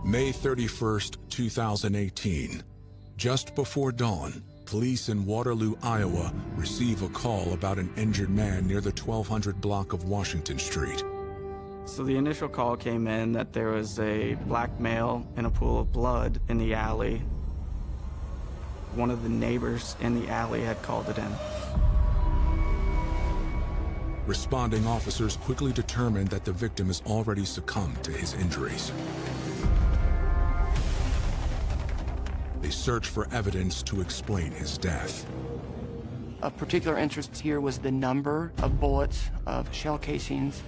May 31st, 2018. Just before dawn, police in Waterloo, Iowa receive a call about an injured man near the 1200 block of Washington Street. So the initial call came in that there was a black male in a pool of blood in the alley. One of the neighbors in the alley had called it in. Responding officers quickly determined that the victim has already succumbed to his injuries. They search for evidence to explain his death. Of particular interest here was the number of bullets, of shell casings.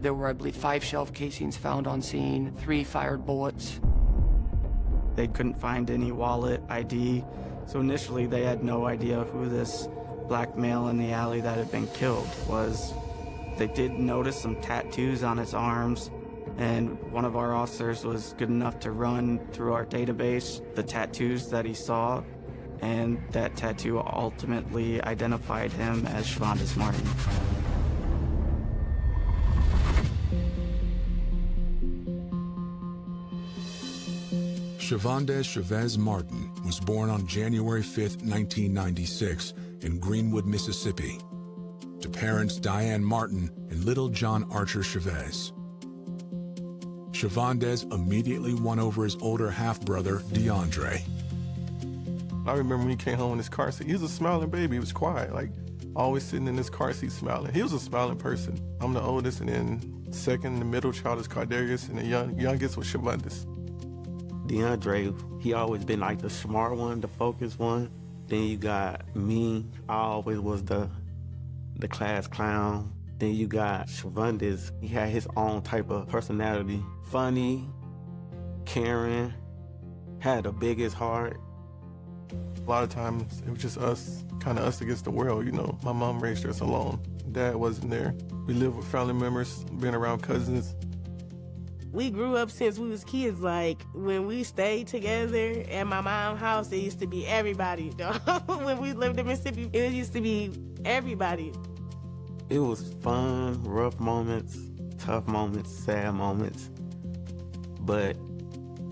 There were, I believe, 5 shell casings found on scene, 3 fired bullets. They couldn't find any wallet, ID, so initially they had no idea who this black male in the alley that had been killed was. They did notice some tattoos on his arms, and one of our officers was good enough to run through our database the tattoos that he saw, and that tattoo ultimately identified him as Shavonda Martin. Shavonda Chavez Martin was born on January 5, 1996, in Greenwood, Mississippi, to parents Diane Martin and little John Archer Chavez. Shavonda immediately won over his older half-brother, DeAndre. I remember when he came home in his car seat. He was a smiling baby. He was quiet, like always sitting in his car seat smiling. He was a smiling person. I'm the oldest, and then second, the middle child is Cardarius, and the youngest was Shavonda. DeAndre, he always been like the smart one, the focused one. Then you got me, I always was the class clown. Then you got Shavonda, he had his own type of personality. Funny, caring, had the biggest heart. A lot of times, it was just us, kind of us against the world, you know. My mom raised us alone. Dad wasn't there. We lived with family members, being around cousins. We grew up since we was kids. Like, when we stayed together at my mom's house, it used to be everybody. When we lived in Mississippi, it used to be everybody. It was fun, rough moments, tough moments, sad moments. But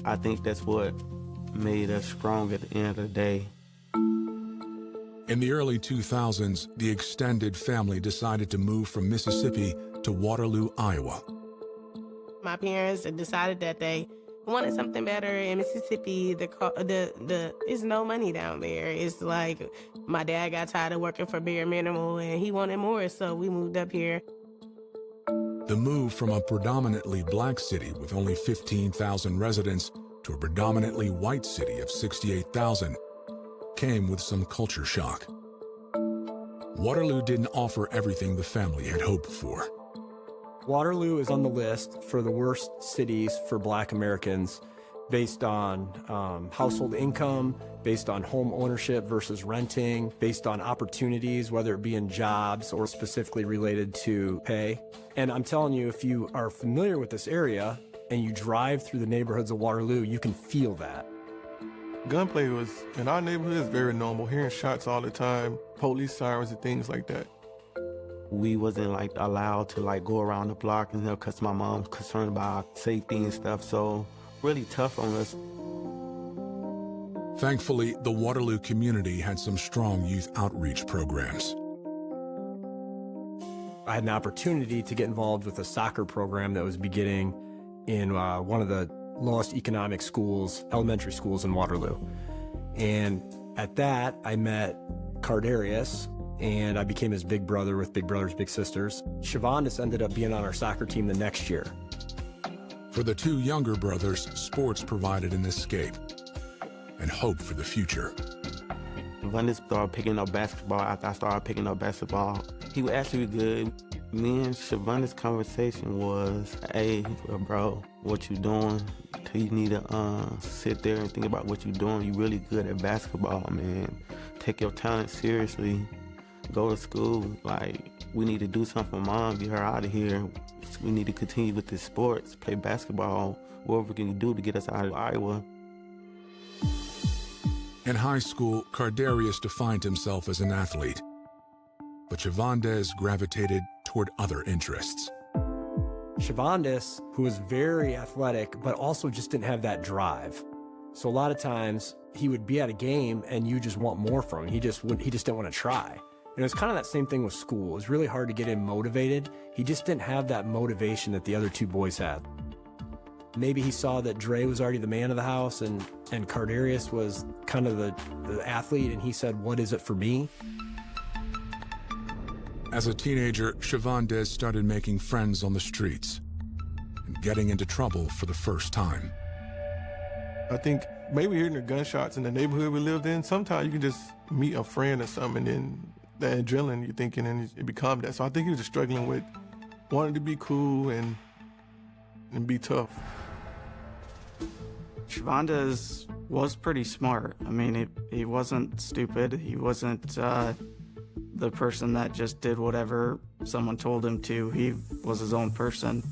I think that's what made us strong at the end of the day. In the early 2000s, the extended family decided to move from Mississippi to Waterloo, Iowa. My parents decided that they wanted something better in Mississippi. There's no money down there. It's like my dad got tired of working for bare minimum and he wanted more, so we moved up here. The move from a predominantly black city with only 15,000 residents to a predominantly white city of 68,000 came with some culture shock. Waterloo didn't offer everything the family had hoped for. Waterloo is on the list for the worst cities for Black Americans based on household income, based on home ownership versus renting, based on opportunities, whether it be in jobs or specifically related to pay. And I'm telling you, if you are familiar with this area and you drive through the neighborhoods of Waterloo, you can feel that. Gunplay was, in our neighborhood, is very normal. Hearing shots all the time, police sirens and things like that. We wasn't like allowed to like go around the block and because my mom's concerned about safety and stuff, so really tough on us. Thankfully, the Waterloo community had some strong youth outreach programs. I had an opportunity to get involved with a soccer program that was beginning in one of the lowest economic schools, elementary schools in Waterloo. And at that, I met Cardarius, and I became his big brother with Big Brothers Big Sisters. Shavonda ended up being on our soccer team the next year. For the two younger brothers, sports provided an escape and hope for the future. Shavonda started picking up basketball after I started picking up basketball. He was actually good. Me and Shavonda's conversation was, hey, bro, what you doing? You need to sit there and think about what you're doing. You're really good at basketball, man. Take your talent seriously. Go to school. Like, we need to do something for Mom, get her out of here. We need to continue with the sports, play basketball, whatever we can do to get us out of Iowa. In high school, Cardarius defined himself as an athlete, but Shavonda gravitated toward other interests. Shavandis, who was very athletic, but also just didn't have that drive. So a lot of times he would be at a game and you just want more from him. He just didn't want to try. And it was kind of that same thing with school. It was really hard to get him motivated. He just didn't have that motivation that the other two boys had. Maybe he saw that Dre was already the man of the house and Cardarius was kind of the athlete, and he said, what is it for me? As a teenager, Shavandis started making friends on the streets and getting into trouble for the first time. I think maybe hearing the gunshots in the neighborhood we lived in, sometimes you can just meet a friend or something, and then the adrenaline you're thinking, and it becomes that. So I think he was just struggling with wanting to be cool and be tough. Shavandis was pretty smart. I mean, he wasn't stupid. He wasn't the person that just did whatever someone told him to. He was his own person.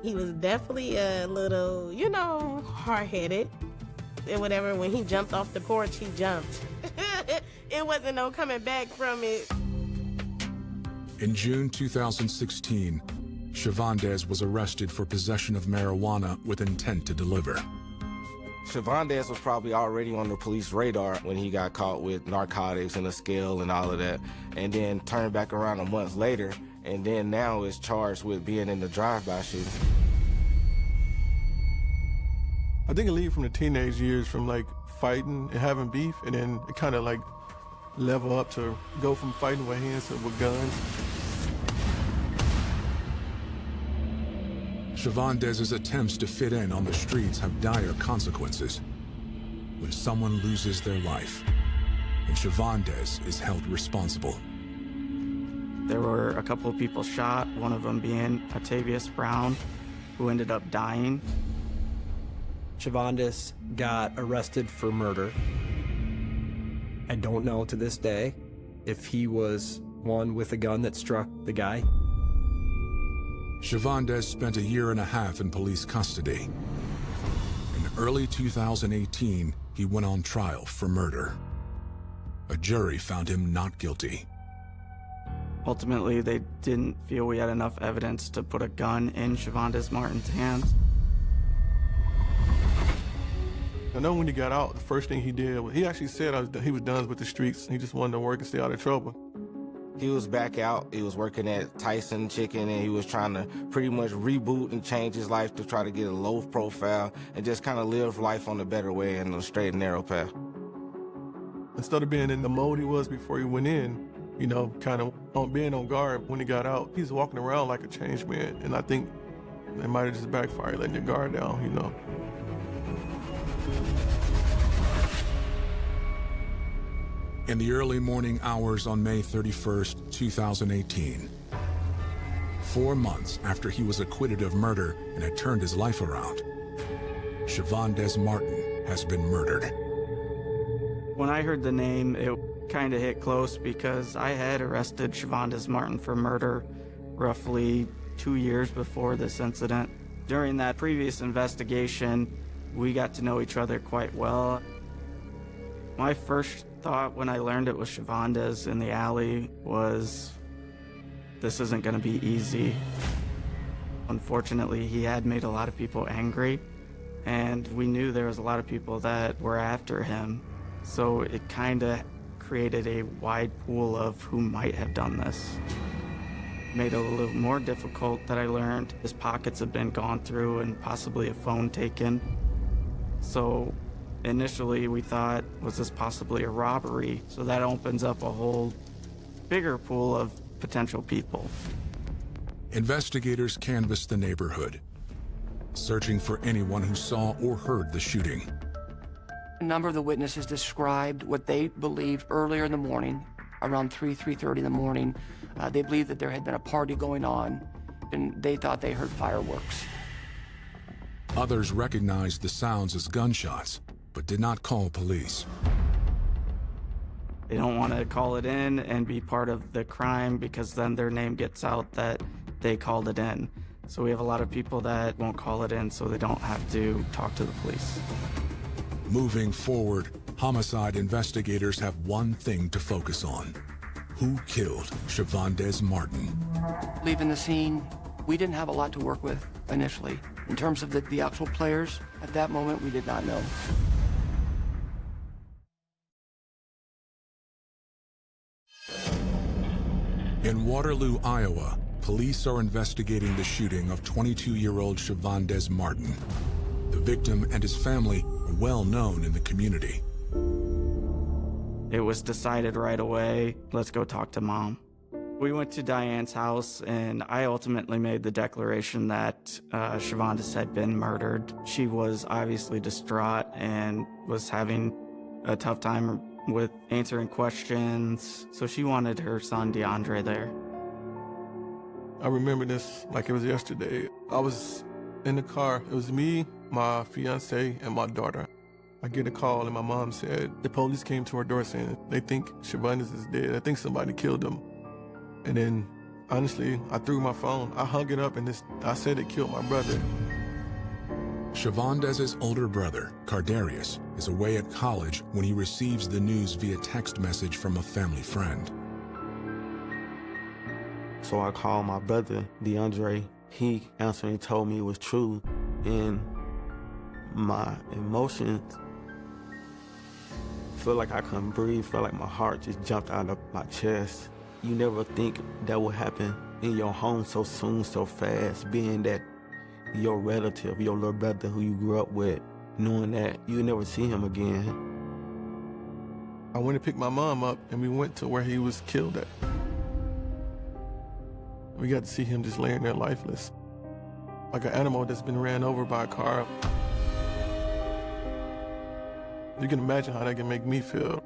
He was definitely a little, hard-headed and whatever. When he jumped off the porch, he jumped. It wasn't no coming back from it. In June 2016, Shavandis was arrested for possession of marijuana with intent to deliver. Shavandis was probably already on the police radar when he got caught with narcotics and a scale and all of that, and then turned back around a month later, and then now is charged with being in the drive-by shooting. I think it leads from the teenage years, from like fighting and having beef, and then it kind of like level up to go from fighting with hands to with guns. Shavandis' attempts to fit in on the streets have dire consequences. When someone loses their life, and Shavandis is held responsible. There were a couple of people shot, one of them being Octavius Brown, who ended up dying. Shavandis got arrested for murder. I don't know to this day if he was one with a gun that struck the guy. Shavandis spent 1.5 years in police custody. In early 2018, he went on trial for murder. A jury found him not guilty. Ultimately, they didn't feel we had enough evidence to put a gun in Shavandis Martin's hands. I know when he got out, the first thing he did was, he actually said he was done with the streets. He just wanted to work and stay out of trouble. He was back out. He was working at Tyson Chicken, and he was trying to pretty much reboot and change his life to try to get a low profile and just kind of live life on a better way and a straight and narrow path. Instead of being in the mode he was before he went in, kind of being on guard when he got out, he's walking around like a changed man. And I think it might have just backfired, letting your guard down, In the early morning hours on May 31st, 2018, 4 months after he was acquitted of murder and had turned his life around, Shavandis Martin has been murdered. When I heard the name, it kind of hit close because I had arrested Shavandis Martin for murder roughly 2 years before this incident. During that previous investigation, we got to know each other quite well. My first thought when I learned it was Shavandis in the alley was, this isn't going to be easy. Unfortunately, he had made a lot of people angry, and we knew there was a lot of people that were after him. So it kind of created a wide pool of who might have done this. Made it a little more difficult that I learned his pockets have been gone through and possibly a phone taken. So initially we thought, was this possibly a robbery? So that opens up a whole bigger pool of potential people. Investigators canvassed the neighborhood, searching for anyone who saw or heard the shooting. A number of the witnesses described what they believed earlier in the morning, around 3:30 in the morning. They believed that there had been a party going on, and they thought they heard fireworks. Others recognized the sounds as gunshots, but did not call police. They don't want to call it in and be part of the crime because then their name gets out that they called it in. So we have a lot of people that won't call it in so they don't have to talk to the police. Moving forward, homicide investigators have one thing to focus on: who killed Shavandis Martin? Leaving the scene, We didn't have a lot to work with initially. In terms of the actual players, at that moment, we did not know. In Waterloo, Iowa, police are investigating the shooting of 22-year-old Shavandez Martin. The victim and his family are well known in the community. It was decided right away, let's go talk to Mom. We went to Diane's house, and I ultimately made the declaration that Shavandez had been murdered. She was obviously distraught and was having a tough time with answering questions, so she wanted her son DeAndre there. I remember this like it was yesterday. I was in the car. It was me, my fiance, and my daughter. I get a call, and my mom said the police came to our door saying they think Shavandez is dead. I think somebody killed him. And then, honestly, I threw my phone. I hung it up, and I said it killed my brother. Shavandez's older brother, Cardarius, is away at college when he receives the news via text message from a family friend. So I called my brother, DeAndre. He answered and told me it was true. And my emotions, felt like I couldn't breathe, felt like my heart just jumped out of my chest. You never think that would happen in your home so soon, so fast, being that your relative, your little brother who you grew up with, knowing that you never see him again. I went to pick my mom up, and we went to where he was killed at. We got to see him just laying there lifeless, like an animal that's been ran over by a car. You can imagine how that can make me feel.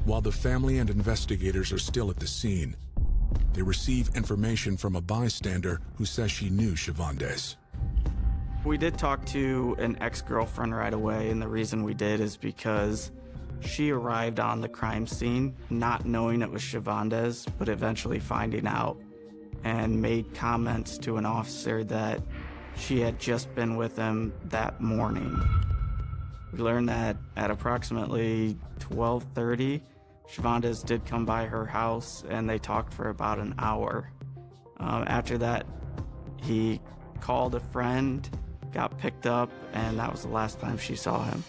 While the family and investigators are still at the scene, they receive information from a bystander who says she knew Shavandez. We did talk to an ex-girlfriend right away, and the reason we did is because she arrived on the crime scene not knowing it was Shavandez, but eventually finding out, and made comments to an officer that she had just been with him that morning. We learned that at approximately 12:30, Shavandez did come by her house, and they talked for about an hour. After that, he called a friend, got picked up, and that was the last time she saw him.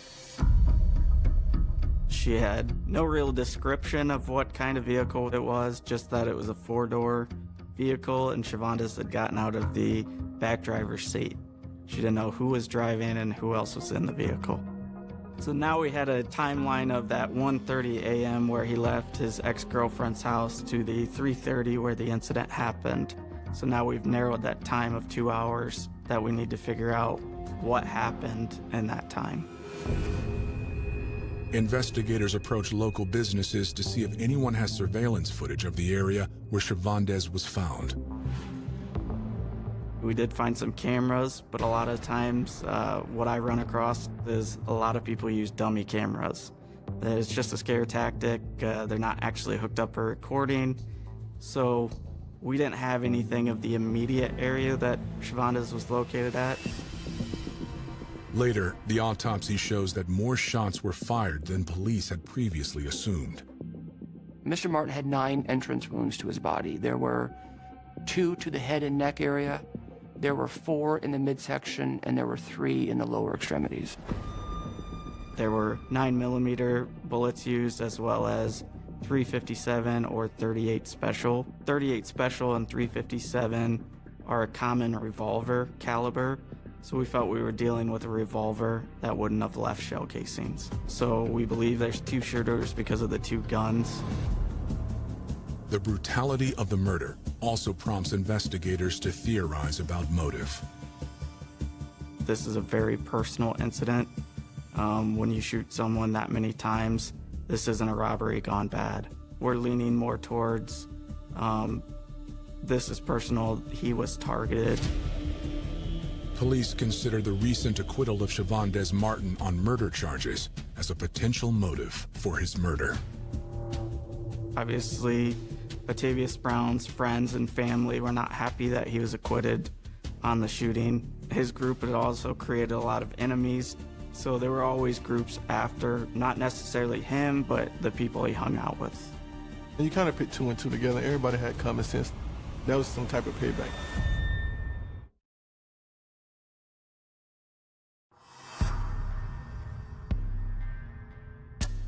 She had no real description of what kind of vehicle it was, just that it was a four-door vehicle, and Shavandez had gotten out of the back driver's seat. She didn't know who was driving and who else was in the vehicle. So now we had a timeline of that 1:30 a.m. where he left his ex-girlfriend's house to the 3:30 where the incident happened. So now we've narrowed that time of 2 hours that we need to figure out what happened in that time. Investigators approach local businesses to see if anyone has surveillance footage of the area where Shavandez was found. We did find some cameras, but a lot of times what I run across is a lot of people use dummy cameras. It's just a scare tactic. They're not actually hooked up for recording. So we didn't have anything of the immediate area that Shavandez was located at. Later, the autopsy shows that more shots were fired than police had previously assumed. Mr. Martin had 9 entrance wounds to his body. There were 2 to the head and neck area. There were 4 in the midsection, and there were 3 in the lower extremities. There were 9mm bullets used, as well as .357 or .38 Special. .38 Special and .357 are a common revolver caliber, so we felt we were dealing with a revolver that wouldn't have left shell casings. So we believe there's 2 shooters because of the 2 guns. The brutality of the murder also prompts investigators to theorize about motive. This is a very personal incident. When you shoot someone that many times, this isn't a robbery gone bad. We're leaning more towards this is personal. He was targeted. Police consider the recent acquittal of Shavandez Martin on murder charges as a potential motive for his murder. Obviously, Batavius Brown's friends and family were not happy that he was acquitted on the shooting. His group had also created a lot of enemies, so there were always groups after, not necessarily him, but the people he hung out with. And you kind of put two and two together. Everybody had common sense. That was some type of payback.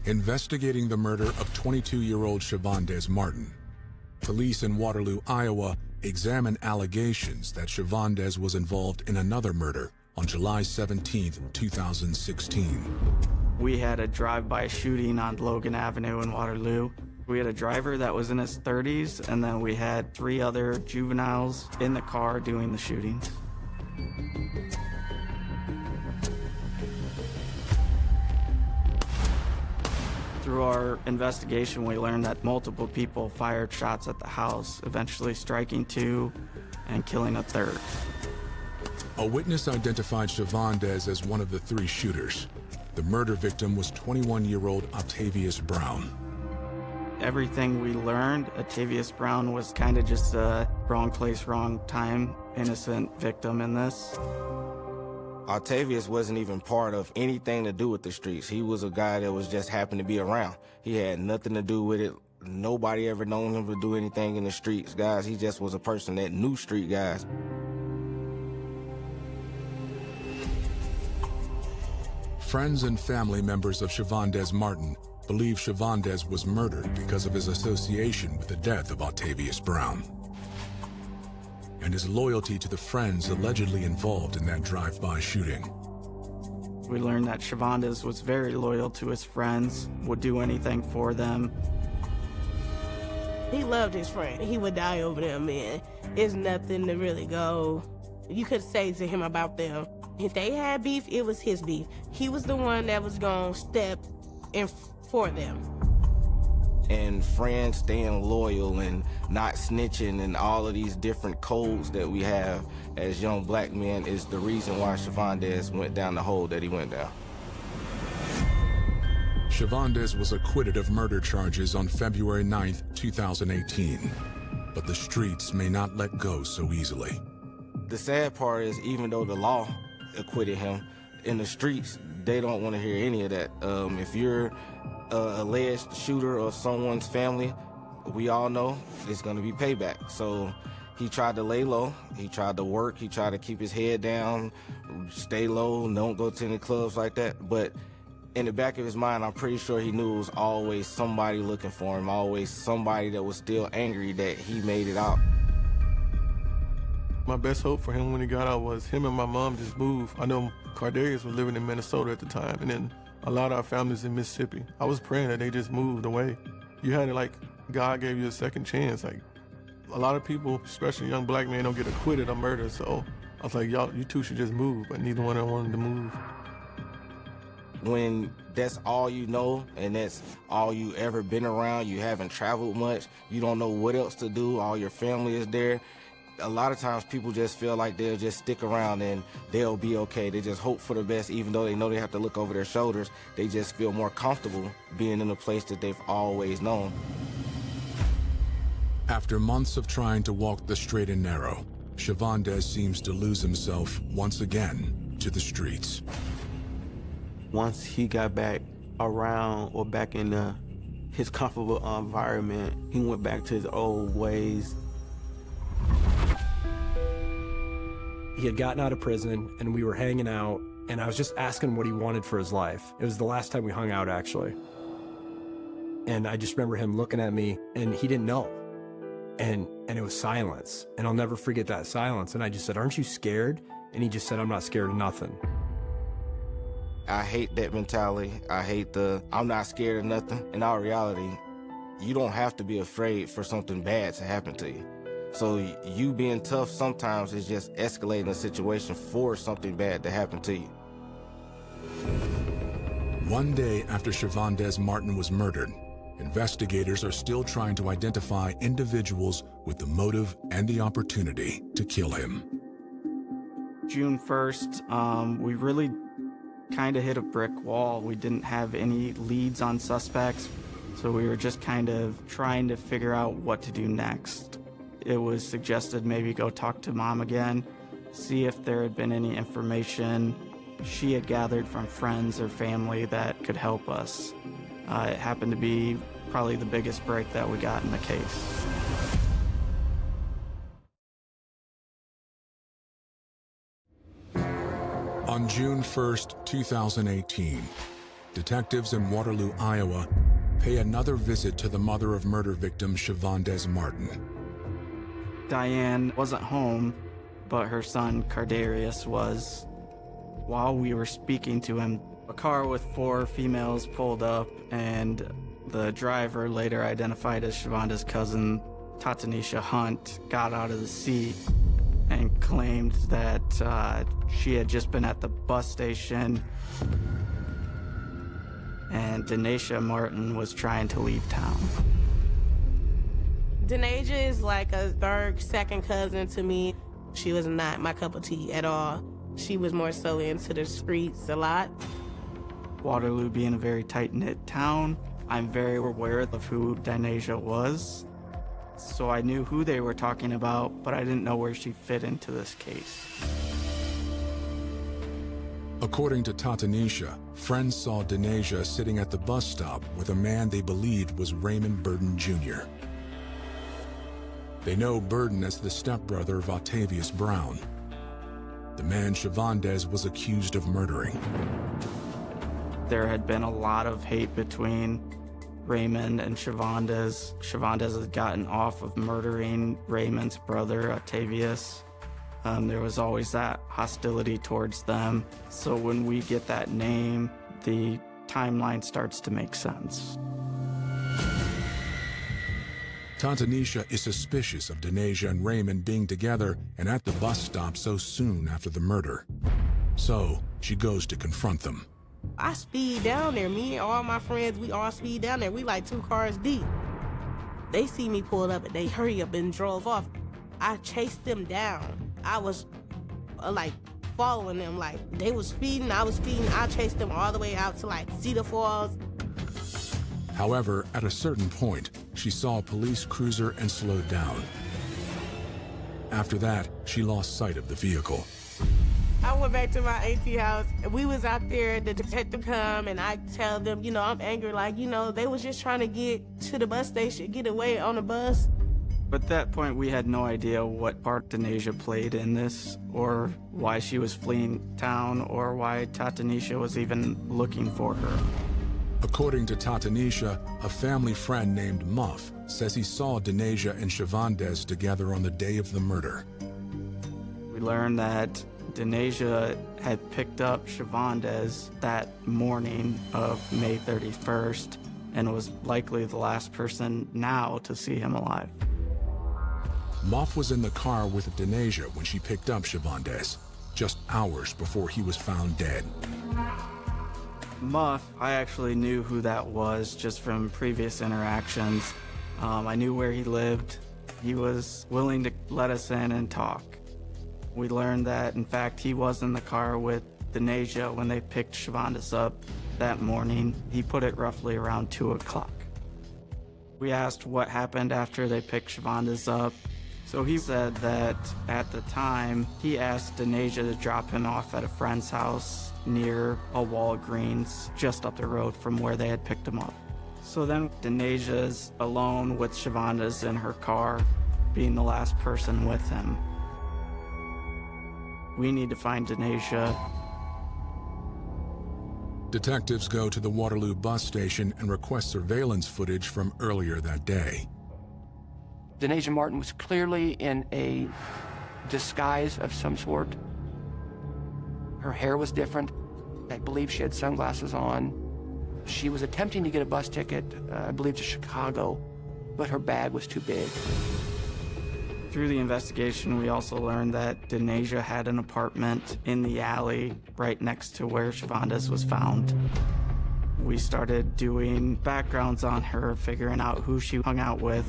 Investigating the murder of 22-year-old Shavondez Martin, police in Waterloo, Iowa, examine allegations that Shavondez was involved in another murder on July 17, 2016. We had a drive-by shooting on Logan Avenue in Waterloo. We had a driver that was in his 30s, and then we had 3 other juveniles in the car doing the shootings. Through our investigation, we learned that multiple people fired shots at the house, eventually striking 2 and killing a 3rd. A witness identified Shavondez as one of the 3 shooters. The murder victim was 21-year-old Octavius Brown. Everything we learned, Octavius Brown was kind of just a wrong place, wrong time, innocent victim in this. Octavius wasn't even part of anything to do with the streets. He was a guy that was just happened to be around. He had nothing to do with it. Nobody ever known him to do anything in the streets, guys. He just was a person that knew street guys. Friends and family members of Shavondez Martin believe Shavondez was murdered because of his association with the death of Octavius Brown and his loyalty to the friends allegedly involved in that drive-by shooting. We learned that Shavondez was very loyal to his friends, would do anything for them. He loved his friend. He would die over them, man. It's nothing to really go. You could say to him about them. If they had beef, it was his beef. He was the one that was gonna step in for them. And friends staying loyal and not snitching and all of these different codes that we have as young black men is the reason why Shavondez went down the hole that he went down. Shavondez was acquitted of murder charges on February 9, 2018, but the streets may not let go so easily. The sad part is, even though the law acquitted him, in the streets, they don't want to hear any of that. If you're alleged shooter of someone's family, we all know it's going to be payback. So he tried to lay low, he tried to work, he tried to keep his head down, stay low, don't go to any clubs like that. But in the back of his mind, I'm pretty sure he knew it was always somebody looking for him, always somebody that was still angry that he made it out. My best hope for him when he got out was him and my mom just moved. I know Cardarius was living in Minnesota at the time, and then a lot of our families in Mississippi. I was praying that they just moved away. You had it like God gave you a second chance. Like a lot of people, especially young black men, don't get acquitted of murder. So I was like, y'all, you two should just move, but neither one of them wanted to move. When that's all you know and that's all you ever been around, you haven't traveled much, you don't know what else to do, all your family is there. A lot of times people just feel like they'll just stick around and they'll be okay. They just hope for the best, even though they know they have to look over their shoulders. They just feel more comfortable being in a place that they've always known. After months of trying to walk the straight and narrow, Shavondez seems to lose himself once again to the streets. Once he got back around or back in his comfortable environment, he went back to his old ways. He had gotten out of prison and we were hanging out, and I was just asking him what he wanted for his life. It was the last time we hung out, actually. And I just remember him looking at me and he didn't know. And it was silence. And I'll never forget that silence. And I just said, "Aren't you scared?" And he just said, "I'm not scared of nothing." I hate that mentality. I hate I'm not scared of nothing. In all reality, you don't have to be afraid for something bad to happen to you. So you being tough sometimes is just escalating a situation for something bad to happen to you. One day after Shavondez Martin was murdered, investigators are still trying to identify individuals with the motive and the opportunity to kill him. June 1st, we really kind of hit a brick wall. We didn't have any leads on suspects, so we were just kind of trying to figure out what to do next. It was suggested maybe go talk to Mom again, see if there had been any information she had gathered from friends or family that could help us. It happened to be probably the biggest break that we got in the case. On June 1st, 2018, detectives in Waterloo, Iowa, pay another visit to the mother of murder victim Shavandez Martin. Diane wasn't home, but her son Cardarius was. While we were speaking to him, a car with 4 females pulled up, and the driver, later identified as Shavandez's cousin, Tatanisha Hunt, got out of the seat and claimed that she had just been at the bus station and Denasia Martin was trying to leave town. Denasia is like a third, second cousin to me. She was not my cup of tea at all. She was more so into the streets a lot. Waterloo being a very tight-knit town, I'm very aware of who Denasia was. So I knew who they were talking about, but I didn't know where she fit into this case. According to Tatanisha, friends saw Denasia sitting at the bus stop with a man they believed was Raymond Burden Jr. They know Burden as the stepbrother of Octavius Brown, the man Shavandez was accused of murdering. There had been a lot of hate between Raymond and Shavandez. Shavandez had gotten off of murdering Raymond's brother, Octavius. There was always that hostility towards them. So when we get that name, the timeline starts to make sense. Tatanisha is suspicious of Denasia and Raymond being together and at the bus stop so soon after the murder. So she goes to confront them. I speed down there. Me and all my friends, we all speed down there. We like 2 cars deep. They see me pulled up and they hurry up and drove off. I chased them down. I was like following them. Like they was speeding, I was speeding. I chased them all the way out to like Cedar Falls. However, at a certain point, she saw a police cruiser and slowed down. After that, she lost sight of the vehicle. I went back to my AT house, and we was out there, the detective come, and I tell them, you know, I'm angry, like, you know, they was just trying to get to the bus station, get away on the bus. But at that point, we had no idea what part Denasia played in this, or why she was fleeing town, or why Tatanisha was even looking for her. According to Tatanisha, a family friend named Muff says he saw Denasia and Shavandez together on the day of the murder. We learned that Denasia had picked up Shavandez that morning of May 31st and was likely the last person now to see him alive. Muff was in the car with Denasia when she picked up Shavandez, just hours before he was found dead. Muff, I actually knew who that was just from previous interactions. I knew where he lived. He was willing to let us in and talk. We learned that, in fact, he was in the car with Denasia when they picked Shavandez up that morning. He put it roughly around 2 o'clock. We asked what happened after they picked Shavandez up. So he said that at the time, he asked Denasia to drop him off at a friend's house near a Walgreens just up the road from where they had picked him up. So then Denasia's alone with Shavandez in her car, being the last person with him. We need to find Denasia. Detectives go to the Waterloo bus station and request surveillance footage from earlier that day. Denasia Martin was clearly in a disguise of some sort. Her hair was different. I believe she had sunglasses on. She was attempting to get a bus ticket, I believe to Chicago, but her bag was too big. Through the investigation, we also learned that Denasia had an apartment in the alley right next to where Shavandez was found. We started doing backgrounds on her, figuring out who she hung out with.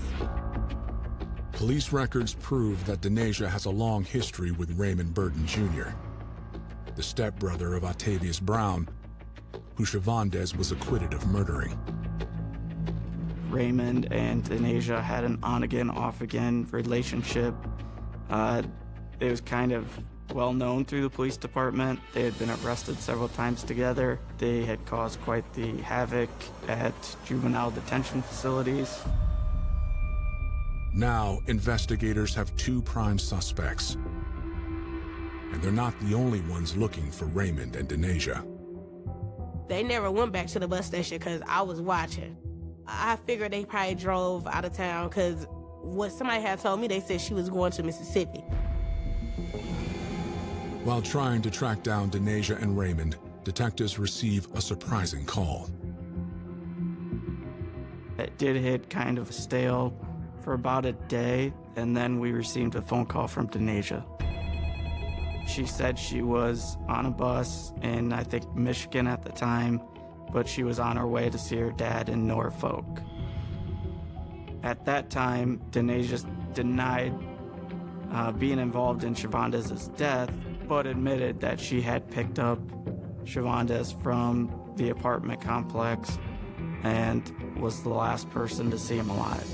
Police records prove that Denasia has a long history with Raymond Burden Jr., the stepbrother of Octavius Brown, who Shavandez was acquitted of murdering. Raymond and Denasia had an on-again, off-again relationship. It was kind of well known through the police department. They had been arrested several times together. They had caused quite the havoc at juvenile detention facilities. Now, investigators have two prime suspects. And they're not the only ones looking for Raymond and Denasia. They never went back to the bus station because I was watching. I figured they probably drove out of town because what somebody had told me, they said she was going to Mississippi. While trying to track down Denasia and Raymond, detectives receive a surprising call. It did hit kind of stale for about a day, and then we received a phone call from Denasia. She said she was on a bus in, I think, Michigan at the time, but she was on her way to see her dad in Norfolk. At that time, Denasia denied being involved in Shavandez's death, but admitted that she had picked up Shavandez from the apartment complex and was the last person to see him alive.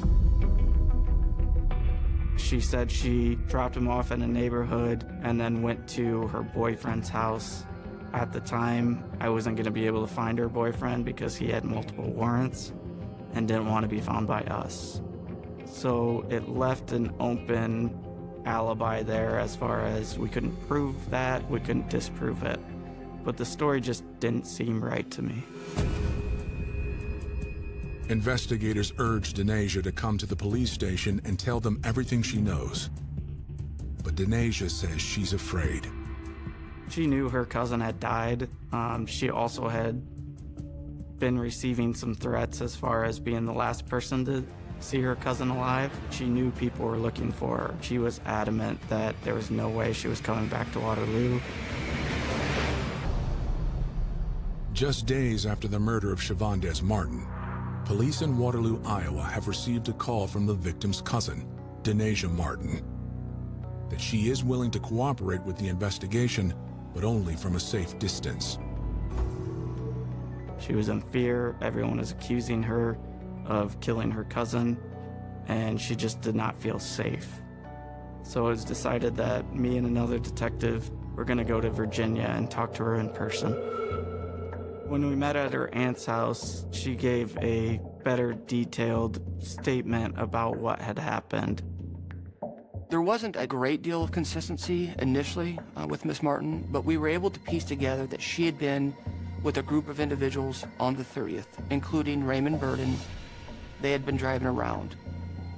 She said she dropped him off in a neighborhood and then went to her boyfriend's house. At the time, I wasn't going to be able to find her boyfriend because he had multiple warrants and didn't want to be found by us. So it left an open alibi there as far as we couldn't prove that, we couldn't disprove it. But the story just didn't seem right to me. Investigators urge Denasia to come to the police station and tell them everything she knows. But Denasia says she's afraid. She knew her cousin had died. She also had been receiving some threats as far as being the last person to see her cousin alive. She knew people were looking for her. She was adamant that there was no way she was coming back to Waterloo. Just days after the murder of Shavandez Martin, police in Waterloo, Iowa have received a call from the victim's cousin, Denasia Martin, that she is willing to cooperate with the investigation, but only from a safe distance. She was in fear. Everyone was accusing her of killing her cousin, and she just did not feel safe. So it was decided that me and another detective were going to go to Virginia and talk to her in person. When we met at her aunt's house, she gave a better detailed statement about what had happened. There wasn't a great deal of consistency initially with Miss Martin, but we were able to piece together that she had been with a group of individuals on the 30th, including Raymond Burden. They had been driving around.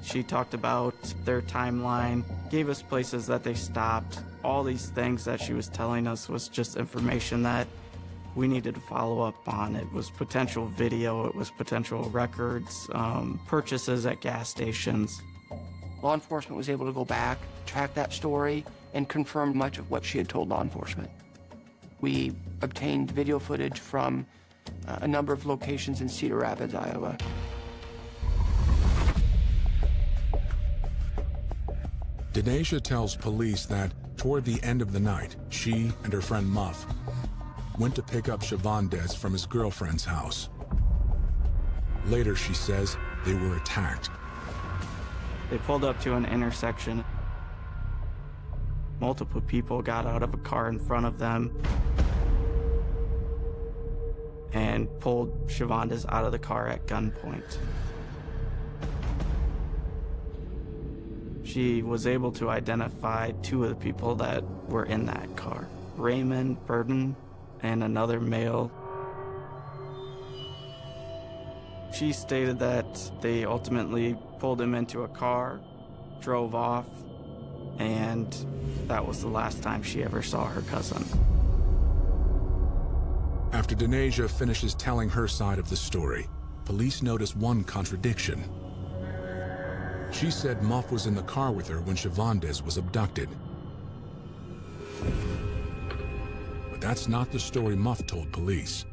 She talked about their timeline, gave us places that they stopped. All these things that she was telling us was just information that we needed to follow up on. It was potential video, it was potential records, purchases at gas stations. Law enforcement was able to go back, track that story, and confirm much of what she had told law enforcement. We obtained video footage from a number of locations in Cedar Rapids, Iowa. Denasia tells police that toward the end of the night, she and her friend Muff went to pick up Shavandez from his girlfriend's house. Later, she says, they were attacked. They pulled up to an intersection. Multiple people got out of a car in front of them and pulled Shavandez out of the car at gunpoint. She was able to identify two of the people that were in that car, Raymond Burden and another male. She stated that they ultimately pulled him into a car, drove off, and that was the last time she ever saw her cousin. After Denasia finishes telling her side of the story, police notice one contradiction. She said Muff was in the car with her when Shavandez was abducted. But that's not the story Muff told police.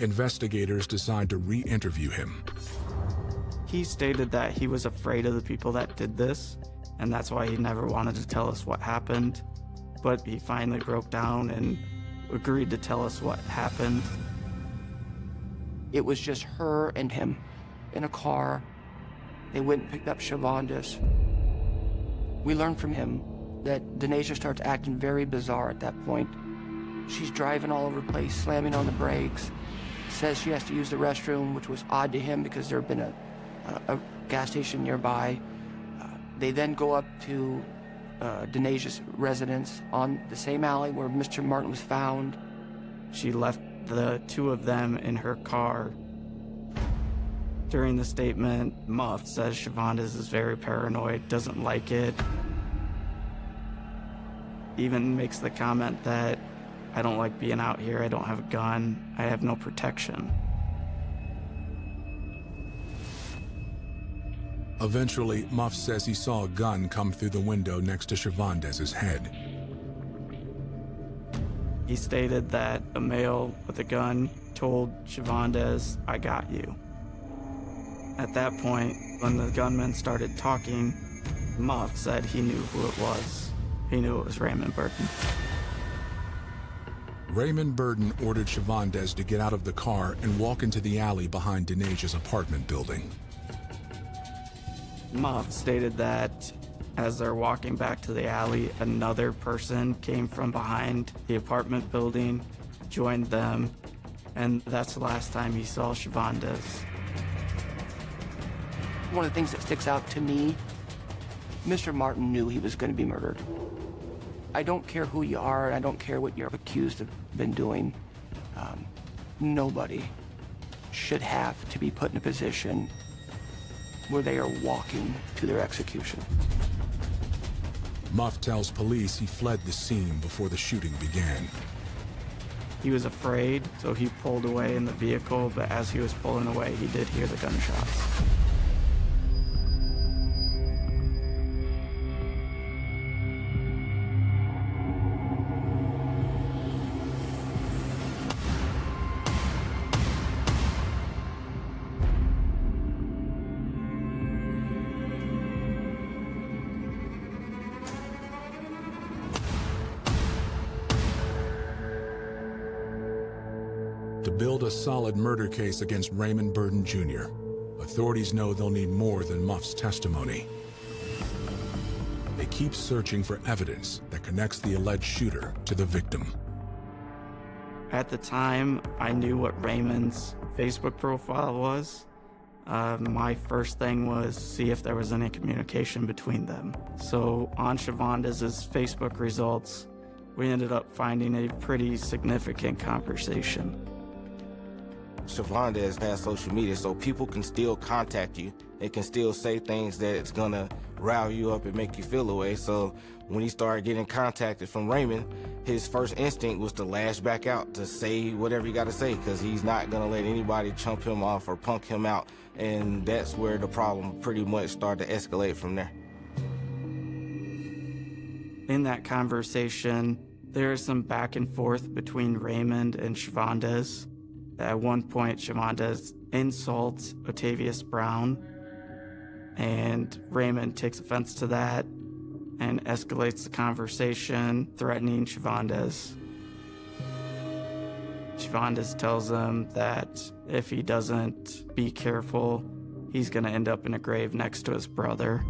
Investigators decide to re-interview him. He stated that he was afraid of the people that did this, and that's why he never wanted to tell us what happened. But he finally broke down and agreed to tell us what happened. It was just her and him in a car. They went and picked up Shavandez. We learned from him that Denasia starts acting very bizarre at that point. She's driving all over the place, slamming on the brakes, says she has to use the restroom, which was odd to him because there had been a gas station nearby. They then go up to Denasia's residence on the same alley where Mr. Martin was found. She left the two of them in her car. During the statement, Muff says Shavonda is very paranoid, doesn't like it. Even makes the comment that, I don't like being out here, I don't have a gun, I have no protection. Eventually, Muff says he saw a gun come through the window next to Shavondez's head. He stated that a male with a gun told Shavondez, I got you. At that point, when the gunman started talking, Muff said he knew who it was. He knew it was Raymond Burton. Raymond Burton ordered Shavondez to get out of the car and walk into the alley behind Denasia's apartment building. Muff stated that as they're walking back to the alley, another person came from behind the apartment building, joined them, and that's the last time he saw Shavondez. One of the things that sticks out to me, Mr. Martin knew he was going to be murdered. I don't care who you are, and I don't care what you're accused of been doing. Nobody should have to be put in a position where they are walking to their execution. Muff tells police he fled the scene before the shooting began. He was afraid, so he pulled away in the vehicle, but as he was pulling away, he did hear the gunshots. To build a solid murder case against Raymond Burton Jr., authorities know they'll need more than Muff's testimony. They keep searching for evidence that connects the alleged shooter to the victim. At the time, I knew what Raymond's Facebook profile was. My first thing was see if there was any communication between them. So on Shavondez's Facebook results, we ended up finding a pretty significant conversation. Shavondez has social media, so people can still contact you. It can still say things that's gonna rile you up and make you feel away. So when he started getting contacted from Raymond, his first instinct was to lash back out, to say whatever he got to say, because he's not gonna let anybody chump him off or punk him out. And that's where the problem pretty much started to escalate from there. In that conversation, there is some back and forth between Raymond and Shavondez. At one point, Shavondez insults Otavius Brown, and Raymond takes offense to that and escalates the conversation, threatening Shavondez. Shavondez tells him that if he doesn't be careful, he's going to end up in a grave next to his brother,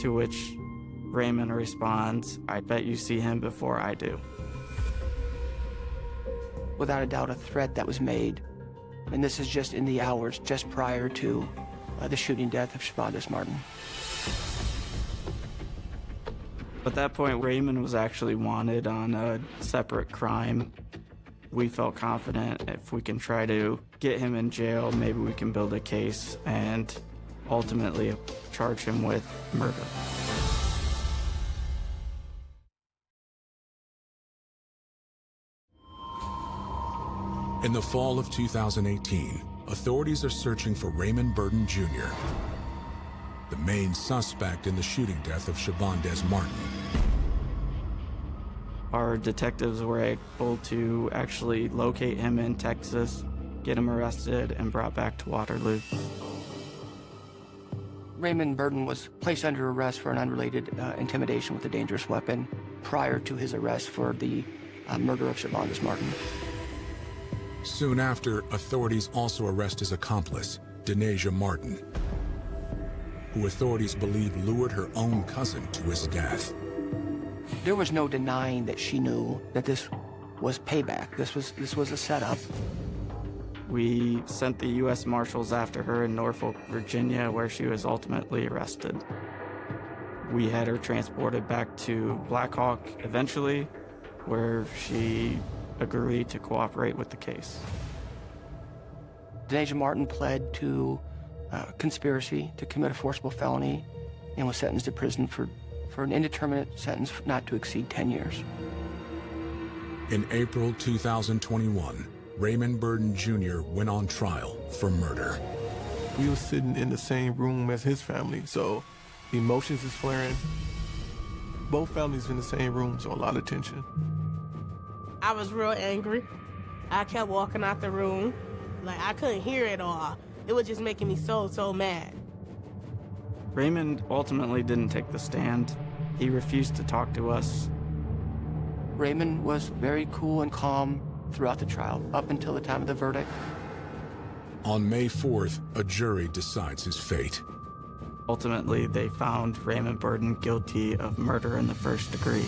to which Raymond responds, I bet you see him before I do. Without a doubt, a threat that was made. And this is just in the hours just prior to the shooting death of Shavondez Martin. At that point, Raymond was actually wanted on a separate crime. We felt confident if we can try to get him in jail, maybe we can build a case and ultimately charge him with murder. In the fall of 2018, authorities are searching for Raymond Burton Jr., the main suspect in the shooting death of Shavondez Martin. Our detectives were able to actually locate him in Texas, get him arrested, and brought back to Waterloo. Raymond Burton was placed under arrest for an unrelated intimidation with a dangerous weapon prior to his arrest for the murder of Shavondez Martin. Soon after, authorities also arrest his accomplice, Denasia Martin, who authorities believe lured her own cousin to his death. There was no denying that she knew that this was payback. This was a setup. We sent the U.S. Marshals after her in Norfolk, Virginia, where she was ultimately arrested. We had her transported back to Black Hawk eventually, where she agreed to cooperate with the case. Denasia Martin pled to conspiracy to commit a forcible felony and was sentenced to prison for an indeterminate sentence not to exceed 10 years. In April 2021, Raymond Burton Jr. went on trial for murder. We were sitting in the same room as his family, so emotions is flaring. Both families in the same room, so a lot of tension. I was real angry. I kept walking out the room. Like, I couldn't hear it all. It was just making me so mad. Raymond ultimately didn't take the stand. He refused to talk to us. Raymond was very cool and calm throughout the trial, up until the time of the verdict. On May 4th, a jury decides his fate. Ultimately, they found Raymond Burton guilty of murder in the first degree.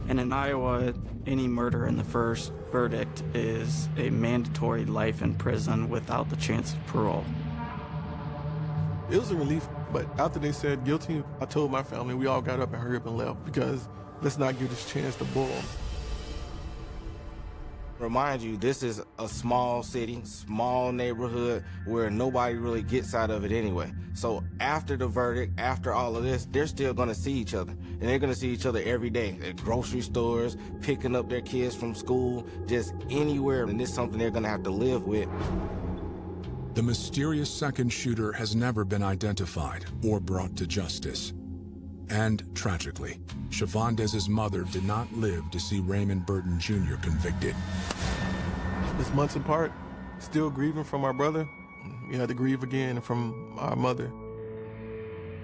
And in Iowa, any murder in the first verdict is a mandatory life in prison without the chance of parole. It was a relief, but after they said guilty, I told my family, we all got up and hurried up and left, because let's not give this chance to boil. Remind you, this is a small city, small neighborhood where nobody really gets out of it anyway. So after the verdict, after all of this, they're still gonna see each other. And they're gonna see each other every day at grocery stores, picking up their kids from school, just anywhere. And this is something they're gonna have to live with. The mysterious second shooter has never been identified or brought to justice. And tragically, Chavandez's mother did not live to see Raymond Burton Jr. convicted. It's months apart, still grieving from our brother. We had to grieve again from our mother.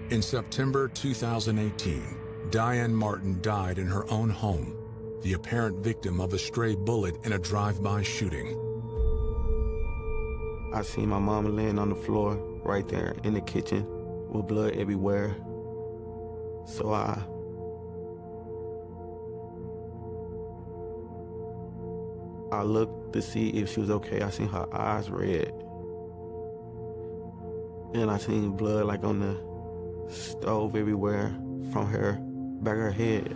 In September 2018, Diane Martin died in her own home, the apparent victim of a stray bullet in a drive-by shooting. I seen my mama laying on the floor right there in the kitchen with blood everywhere. So I looked to see if she was okay. I seen her eyes red. And I seen blood like on the stove everywhere from her back of her head.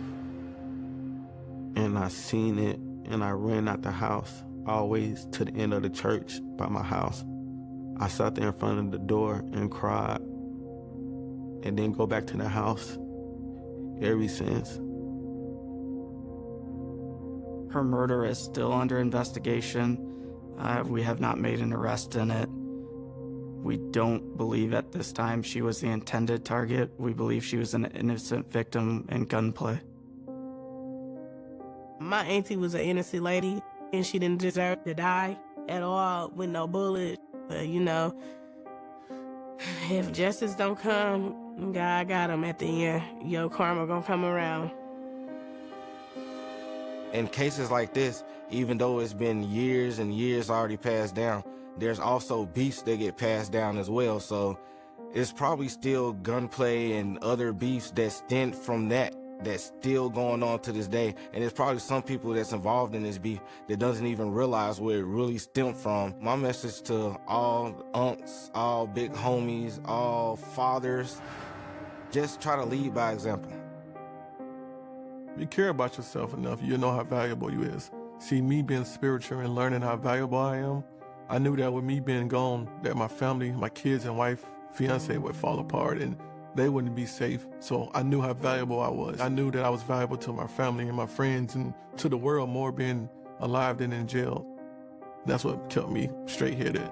And I seen it, and I ran out the house, always to the end of the church by my house. I sat there in front of the door and cried, and then go back to the house ever since. Her murder is still under investigation. We have not made an arrest in it. We don't believe at this time she was the intended target. We believe she was an innocent victim in gunplay. My auntie was an innocent lady, and she didn't deserve to die at all with no bullet. But, you know, if justice don't come, God got him at the end. Your karma gonna come around. In cases like this, even though it's been years and years already passed down, there's also beefs that get passed down as well. So it's probably still gunplay and other beefs that stem from that that's still going on to this day. And there's probably some people that's involved in this beef that doesn't even realize where it really stemmed from. My message to all unks, all big homies, all fathers, just try to lead by example. If you care about yourself enough, you know how valuable you is. See, me being spiritual and learning how valuable I am, I knew that with me being gone, that my family, my kids and wife, fiance would fall apart and they wouldn't be safe. So I knew how valuable I was. I knew that I was valuable to my family and my friends and to the world more being alive than in jail. That's what kept me straight-headed.